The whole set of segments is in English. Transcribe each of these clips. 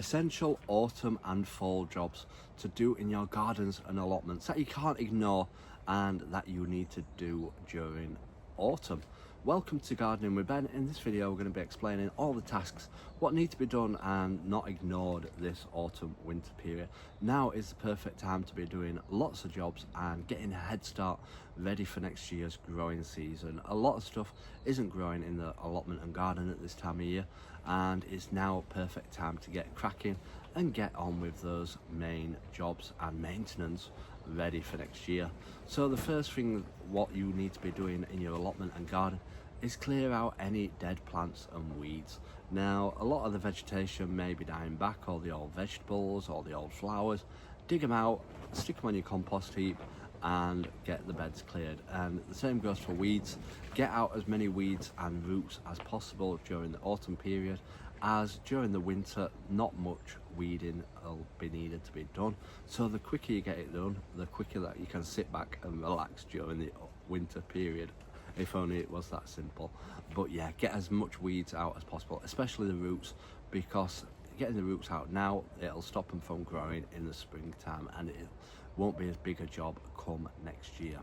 essential autumn and fall jobs to do in your gardens and allotments that you can't ignore and that you need to do during autumn. Welcome to Gardening with Ben. In this video we're going to be explaining all the tasks, what need to be done and not ignored this autumn winter period. Now is the perfect time to be doing lots of jobs and getting a head start ready for next year's growing season. A lot of stuff isn't growing in the allotment and garden at this time of year, and it's now a perfect time to get cracking and get on with those main jobs and maintenance ready for next year. So the first thing what you need to be doing in your allotment and garden is clear out any dead plants and weeds. Now a lot of the vegetation may be dying back, all the old vegetables, all the old flowers. Dig them out, stick them on your compost heap and get the beds cleared. And the same goes for weeds. Get out as many weeds and roots as possible during the autumn period, as during the winter not much weeding will be needed to be done. So the quicker you get it done, the quicker that you can sit back and relax during the winter period. If only it was that simple. But yeah, get as much weeds out as possible, especially the roots, because getting the roots out now, it'll stop them from growing in the springtime and it won't be as big a job come next year.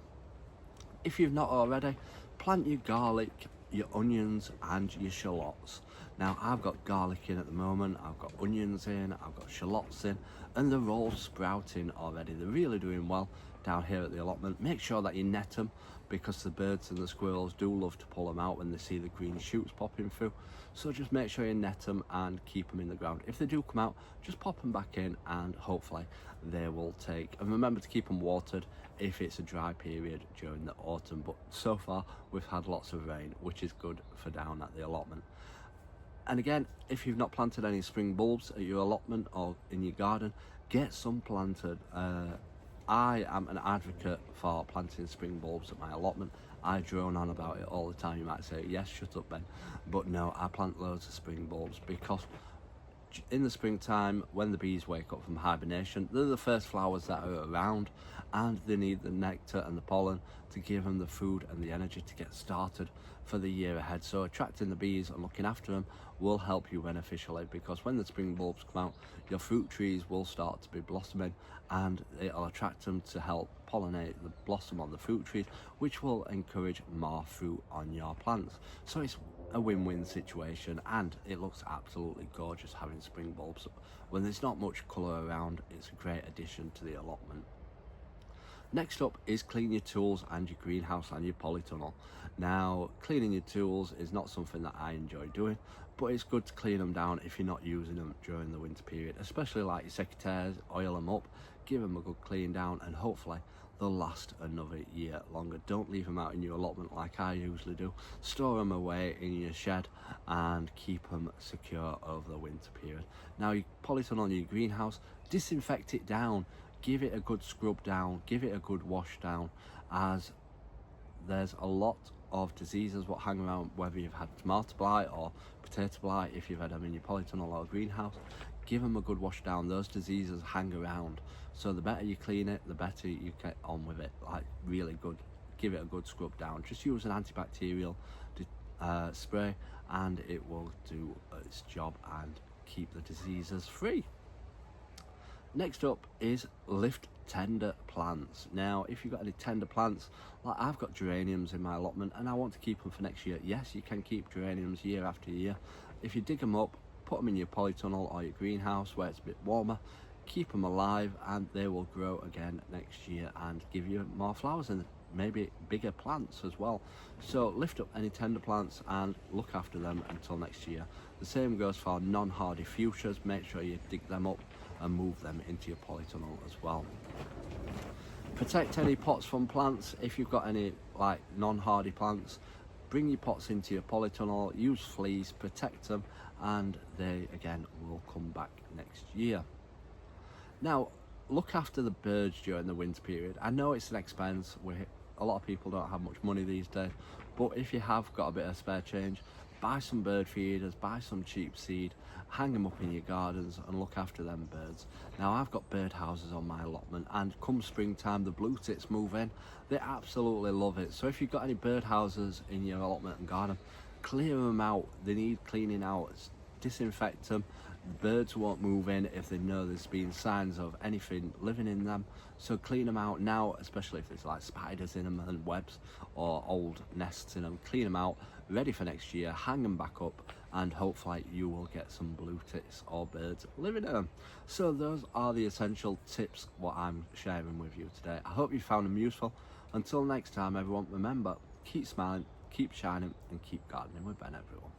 If you've not already, plant your garlic, your onions and your shallots. Now I've got garlic in at the moment, I've got onions in, I've got shallots in, and they're all sprouting already. They're really doing well down here at the allotment. Make sure that you net them, because the birds and the squirrels do love to pull them out when they see the green shoots popping through. So just make sure you net them and keep them in the ground. If they do come out, just pop them back in and hopefully they will take. And remember to keep them watered if it's a dry period during the autumn. But so far we've had lots of rain, which is good for down at the allotment. And again, if you've not planted any spring bulbs at your allotment or in your garden, get some planted. I am an advocate for planting spring bulbs at my allotment. I drone on about it all the time. You might say, yes, shut up Ben. But no, I plant loads of spring bulbs because in the springtime, when the bees wake up from hibernation, they're the first flowers that are around and they need the nectar and the pollen to give them the food and the energy to get started for the year ahead. So attracting the bees and looking after them will help you beneficially, because when the spring bulbs come out, your fruit trees will start to be blossoming and it'll attract them to help pollinate the blossom on the fruit trees, which will encourage more fruit on your plants. So it's a win-win situation and it looks absolutely gorgeous having spring bulbs. When there's not much colour around, it's a great addition to the allotment. Next up is clean your tools and your greenhouse and your polytunnel. Now cleaning your tools is not something that I enjoy doing, but it's good to clean them down if you're not using them during the winter period, especially like your secateurs. Oil them up, give them a good clean down and hopefully they'll last another year longer. Don't leave them out in your allotment like I usually do. Store them away in your shed and keep them secure over the winter period. Now your polytunnel, your greenhouse, disinfect it down. Give it a good scrub down, give it a good wash down, as there's a lot of diseases what hang around, whether you've had tomato blight or potato blight. If you've had them in your polytunnel or greenhouse, give them a good wash down. Those diseases hang around, so the better you clean it, the better you get on with it. Like really good, give it a good scrub down. Just use an antibacterial spray and it will do its job and keep the diseases free. Next up is lift tender plants. Now if you've got any tender plants, like I've got geraniums in my allotment and I want to keep them for next year. Yes, you can keep geraniums year after year. If you dig them up, put them in your polytunnel or your greenhouse where it's a bit warmer, keep them alive and they will grow again next year and give you more flowers and maybe bigger plants as well. So lift up any tender plants and look after them until next year. The same goes for non-hardy fuchsias. Make sure you dig them up and move them into your polytunnel as well. Protect any pots from plants. If you've got any like non-hardy plants, bring your pots into your polytunnel, use fleece, protect them, and they again will come back next year. Now look after the birds during the winter period. I know it's an expense, a lot of people don't have much money these days, but if you have got a bit of spare change, buy some bird feeders, buy some cheap seed, hang them up in your gardens and look after them birds. Now I've got bird houses on my allotment and come springtime the blue tits move in. They absolutely love it. So if you've got any bird houses in your allotment and garden, clear them out. They need cleaning out. Disinfect them, birds won't move in if they know there's been signs of anything living in them. So clean them out now, especially if there's like spiders in them and webs or old nests in them. Clean them out, ready for next year, hang them back up, and hopefully you will get some blue tits or birds living in them. So those are the essential tips what I'm sharing with you today. I hope you found them useful. Until next time everyone, remember, keep smiling, keep shining, and keep gardening with Ben, everyone.